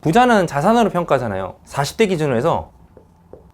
부자는 자산으로 평가하잖아요. 40대 기준으로 해서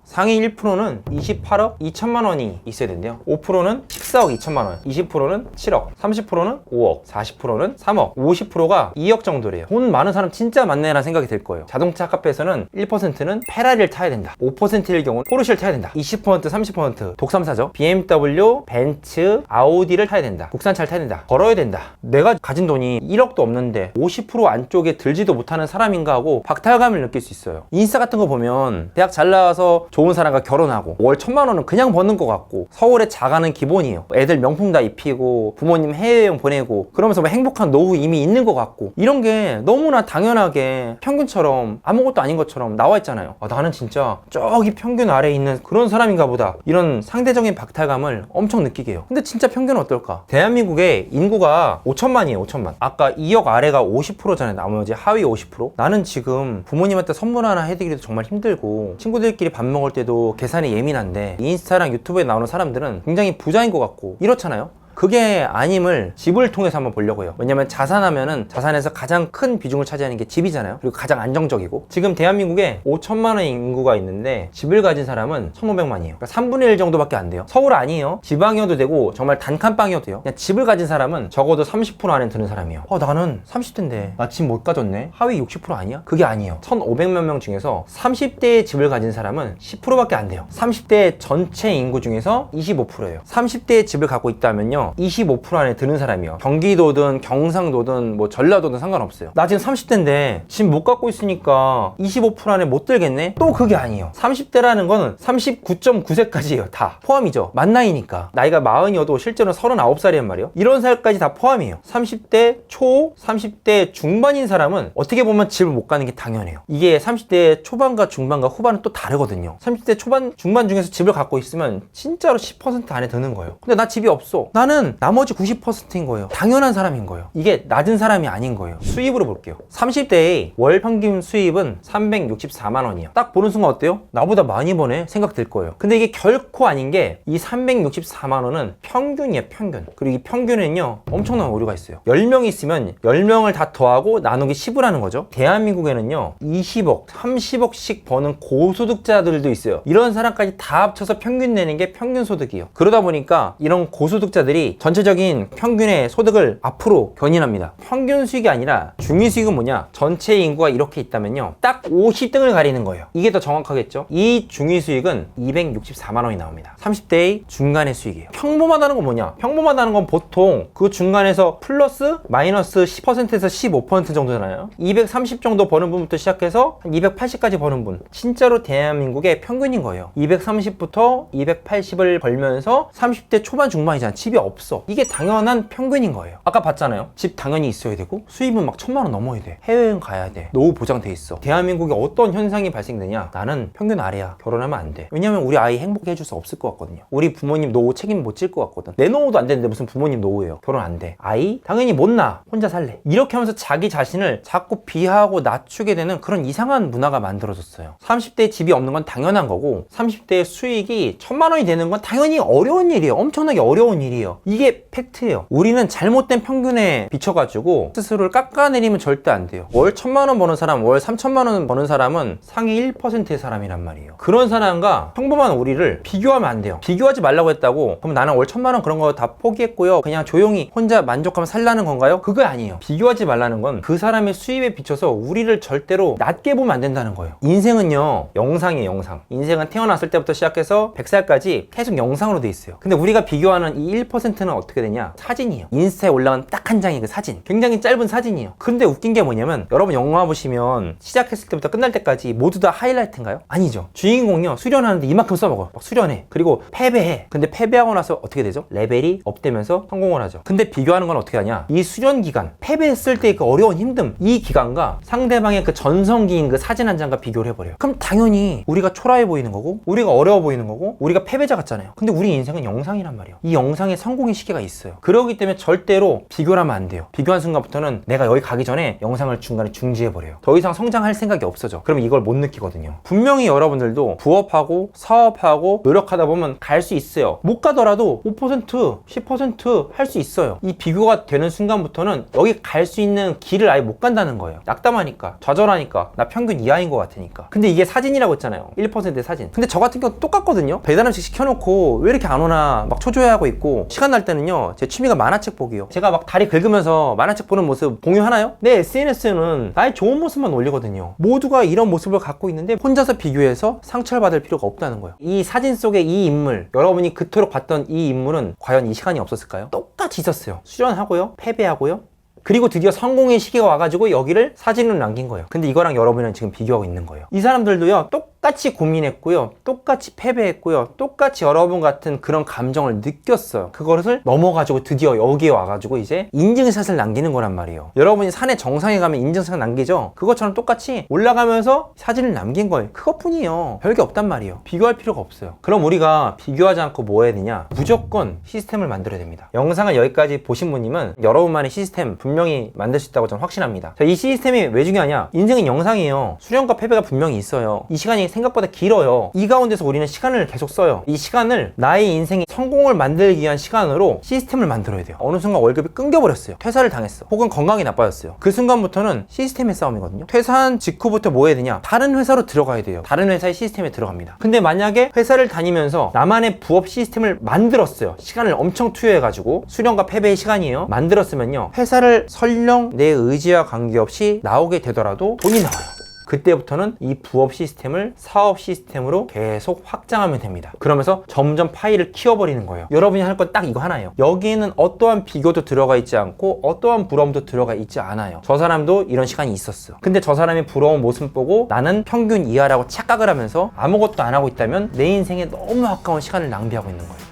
상위 1%는 28억 2천만 원이 있어야 된대요. 5%는 14억 2천만 원, 20%는 7억, 30%는 5억, 40%는 3억, 50%가 2억 정도래요. 돈 많은 사람 진짜 많네 라는 생각이 들 거예요. 자동차 카페에서는 1%는 페라리를 타야 된다, 5%일 경우는 포르쉐를 타야 된다, 20% 30% 독삼사죠. BMW, 벤츠, 아우디를 타야 된다, 국산차를 타야 된다, 걸어야 된다. 내가 가진 돈이 1억도 없는데 50% 안쪽에 들지도 못하는 사람인가 하고 박탈감을 느낄 수 있어요. 인스타 같은 거 보면 대학 잘 나와서 좋은 사람과 결혼하고 월 1,000만 원은 그냥 버는 것 같고, 서울에 자가는 기본이에요. 애들 명품 다 입히고 부모님 해외여행 보내고 그러면서 뭐 행복한 노후 이미 있는 것 같고, 이런 게 너무나 당연하게 평균처럼 아무것도 아닌 것처럼 나와 있잖아요. 나는 진짜 저기 평균 아래에 있는 그런 사람인가 보다, 이런 상대적인 박탈감을 엄청 느끼게 해요. 근데 진짜 평균은 어떨까? 대한민국의 인구가 5천만이에요. 5천만. 아까 2억 아래가 50%잖아요. 나머지 하위 50%. 나는 지금 부모님한테 선물 하나 해드리기도 정말 힘들고, 친구들끼리 밥 먹을 때도 계산이 예민한데, 인스타랑 유튜브에 나오는 사람들은 굉장히 부자인 것 같고 이렇잖아요. 그게 아님을 집을 통해서 한번 보려고 해요. 왜냐면 자산하면은 자산에서 가장 큰 비중을 차지하는 게 집이잖아요. 그리고 가장 안정적이고, 지금 대한민국에 5천만 원 인구가 있는데 집을 가진 사람은 1,500만이에요. 그러니까 3분의 1 정도밖에 안 돼요. 서울 아니에요. 지방이어도 되고 정말 단칸방이어도 돼요. 그냥 집을 가진 사람은 적어도 30% 안에 드는 사람이에요. 나는 30대인데 나 집 못 가졌네? 하위 60% 아니야? 그게 아니에요. 1,500만 명 중에서 30대의 집을 가진 사람은 10%밖에 안 돼요. 30대 전체 인구 중에서 25%예요. 30대의 집을 갖고 있다면요, 25% 안에 드는 사람이요. 경기도든 경상도든 뭐 전라도든 상관없어요. 나 지금 30대인데 집 못 갖고 있으니까 25% 안에 못 들겠네? 또 그게 아니에요. 30대라는 거는 39.9세까지예요. 다 포함이죠. 만 나이니까. 나이가 40이어도 실제로는 39살이란 말이에요. 이런 살까지 다 포함이에요. 30대 초, 30대 중반인 사람은 어떻게 보면 집을 못 가는 게 당연해요. 이게 30대 초반과 중반과 후반은 또 다르거든요. 30대 초반, 중반 중에서 집을 갖고 있으면 진짜로 10% 안에 드는 거예요. 근데 나 집이 없어. 나는 나머지 90%인 거예요. 당연한 사람인 거예요. 이게 낮은 사람이 아닌 거예요. 수입으로 볼게요. 30대의 월 평균 수입은 364만 원이에요. 딱 보는 순간 어때요? 나보다 많이 버네 생각 들 거예요. 근데 이게 결코 아닌 게, 이 364만 원은 평균이에요. 평균. 그리고 이 평균에는요 엄청난 오류가 있어요. 10명이 있으면 10명을 다 더하고 나누기 10을 하는 거죠. 대한민국에는요 20억, 30억씩 버는 고소득자들도 있어요. 이런 사람까지 다 합쳐서 평균 내는 게 평균 소득이에요. 그러다 보니까 이런 고소득자들이 전체적인 평균의 소득을 앞으로 견인합니다. 평균 수익이 아니라 중위 수익은 뭐냐? 전체 인구가 이렇게 있다면요 딱 50등을 가리는 거예요. 이게 더 정확하겠죠? 이 중위 수익은 264만 원이 나옵니다. 30대의 중간의 수익이에요. 평범하다는 건 뭐냐? 평범하다는 건 보통 그 중간에서 플러스 마이너스 10%에서 15% 정도잖아요. 230 정도 버는 분부터 시작해서 한 280까지 버는 분, 진짜로 대한민국의 평균인 거예요. 230부터 280을 벌면서 30대 초반 중반이잖아. 집이 없어. 이게 당연한 평균인 거예요. 아까 봤잖아요. 집 당연히 있어야 되고, 수입은 막 1,000만 원 넘어야 돼. 해외여행 가야 돼. 노후 보장돼 있어. 대한민국에 어떤 현상이 발생되냐? 나는 평균 아래야. 결혼하면 안 돼. 왜냐면 우리 아이 행복해 해줄 수 없을 것 같거든요. 우리 부모님 노후 책임 못 질 것 같거든. 내 노후도 안 되는데 무슨 부모님 노후예요. 결혼 안 돼. 아이? 당연히 못 낳아. 혼자 살래. 이렇게 하면서 자기 자신을 자꾸 비하하고 낮추게 되는 그런 이상한 문화가 만들어졌어요. 30대에 집이 없는 건 당연한 거고, 30대의 수익이 1,000만 원이 되는 건 당연히 어려운 일이에요. 엄청나게 어려운 일이에요. 이게 팩트예요. 우리는 잘못된 평균에 비춰가지고 스스로를 깎아내리면 절대 안 돼요. 월 1,000만 원 버는 사람, 월 3,000만 원 버는 사람은 상위 1%의 사람이란 말이에요. 그런 사람과 평범한 우리를 비교하면 안 돼요. 비교하지 말라고 했다고 그럼 나는 월 1,000만 원 그런 거 다 포기했고요, 그냥 조용히 혼자 만족하면 살라는 건가요? 그거 아니에요. 비교하지 말라는 건 그 사람의 수입에 비춰서 우리를 절대로 낮게 보면 안 된다는 거예요. 인생은요 영상이에요. 영상. 인생은 태어났을 때부터 시작해서 100살까지 계속 영상으로 돼 있어요. 근데 우리가 비교하는 이 1%는 어떻게 되냐? 사진이에요. 인스타에 올라간 딱 한 장의 그 사진. 굉장히 짧은 사진이에요. 근데 웃긴 게 뭐냐면, 여러분 영화 보시면 시작했을 때부터 끝날 때까지 모두 다 하이라이트인가요? 아니죠. 주인공이요 수련하는데 이만큼 써먹어. 막 수련해. 그리고 패배해. 근데 패배하고 나서 어떻게 되죠? 레벨이 업되면서 성공을 하죠. 근데 비교하는 건 어떻게 하냐? 이 수련 기간, 패배했을 때 그 어려운 힘듦, 이 기간과 상대방의 그 전성기인 그 사진 한 장과 비교를 해버려요. 그럼 당연히 우리가 초라해 보이는 거고, 우리가 어려워 보이는 거고, 우리가 패배자 같잖아요. 근데 우리 인생은 영상이란 말이에요. 이 영상의 성공 성공의 시계가 있어요. 그러기 때문에 절대로 비교를 하면 안 돼요. 비교한 순간부터는 내가 여기 가기 전에 영상을 중간에 중지해버려요. 더 이상 성장할 생각이 없어져. 그럼 이걸 못 느끼거든요. 분명히 여러분들도 부업하고 사업하고 노력하다 보면 갈 수 있어요. 못 가더라도 5%, 10% 할 수 있어요. 이 비교가 되는 순간부터는 여기 갈 수 있는 길을 아예 못 간다는 거예요. 낙담하니까, 좌절하니까, 나 평균 이하인 것 같으니까. 근데 이게 사진이라고 했잖아요. 1%의 사진. 근데 저 같은 경우 똑같거든요. 배달 음식 시켜놓고 왜 이렇게 안 오나 막 초조해하고 있고, 시간 날 때는요, 제 취미가 만화책 보기요. 제가 막 다리 긁으면서 만화책 보는 모습 공유하나요? 내 SNS는 나의 좋은 모습만 올리거든요. 모두가 이런 모습을 갖고 있는데 혼자서 비교해서 상처를 받을 필요가 없다는 거예요. 이 사진 속의 이 인물, 여러분이 그토록 봤던 이 인물은 과연 이 시간이 없었을까요? 똑같이 있었어요. 수련하고요, 패배하고요, 그리고 드디어 성공의 시기가 와가지고 여기를 사진으로 남긴 거예요. 근데 이거랑 여러분은 지금 비교하고 있는 거예요. 이 사람들도요, 똑같이 고민했고요, 똑같이 패배했고요, 똑같이 여러분 같은 그런 감정을 느꼈어요. 그것을 넘어가지고 드디어 여기에 와가지고 이제 인증샷을 남기는 거란 말이에요. 여러분이 산의 정상에 가면 인증샷 남기죠? 그것처럼 똑같이 올라가면서 사진을 남긴 거예요. 그것뿐이에요. 별게 없단 말이에요. 비교할 필요가 없어요. 그럼 우리가 비교하지 않고 뭐 해야 되냐? 무조건 시스템을 만들어야 됩니다. 영상을 여기까지 보신 분님은 여러분만의 시스템 분명히 만들 수 있다고 저는 확신합니다. 자, 이 시스템이 왜 중요하냐? 인생은 영상이에요. 수련과 패배가 분명히 있어요. 이 시간이 생각보다 길어요. 이 가운데서 우리는 시간을 계속 써요. 이 시간을 나의 인생의 성공을 만들기 위한 시간으로 시스템을 만들어야 돼요. 어느 순간 월급이 끊겨버렸어요. 퇴사를 당했어. 혹은 건강이 나빠졌어요. 그 순간부터는 시스템의 싸움이거든요. 퇴사한 직후부터 뭐 해야 되냐? 다른 회사로 들어가야 돼요. 다른 회사의 시스템에 들어갑니다. 근데 만약에 회사를 다니면서 나만의 부업 시스템을 만들었어요. 시간을 엄청 투여해가지고, 수련과 패배의 시간이에요. 만들었으면요, 회사를 설령 내 의지와 관계없이 나오게 되더라도 돈이 나와요. 그때부터는 이 부업 시스템을 사업 시스템으로 계속 확장하면 됩니다. 그러면서 점점 파일을 키워버리는 거예요. 여러분이 할 건 딱 이거 하나예요. 여기에는 어떠한 비교도 들어가 있지 않고 어떠한 부러움도 들어가 있지 않아요. 저 사람도 이런 시간이 있었어. 근데 저 사람의 부러운 모습 보고 나는 평균 이하라고 착각을 하면서 아무것도 안 하고 있다면 내 인생에 너무 아까운 시간을 낭비하고 있는 거예요.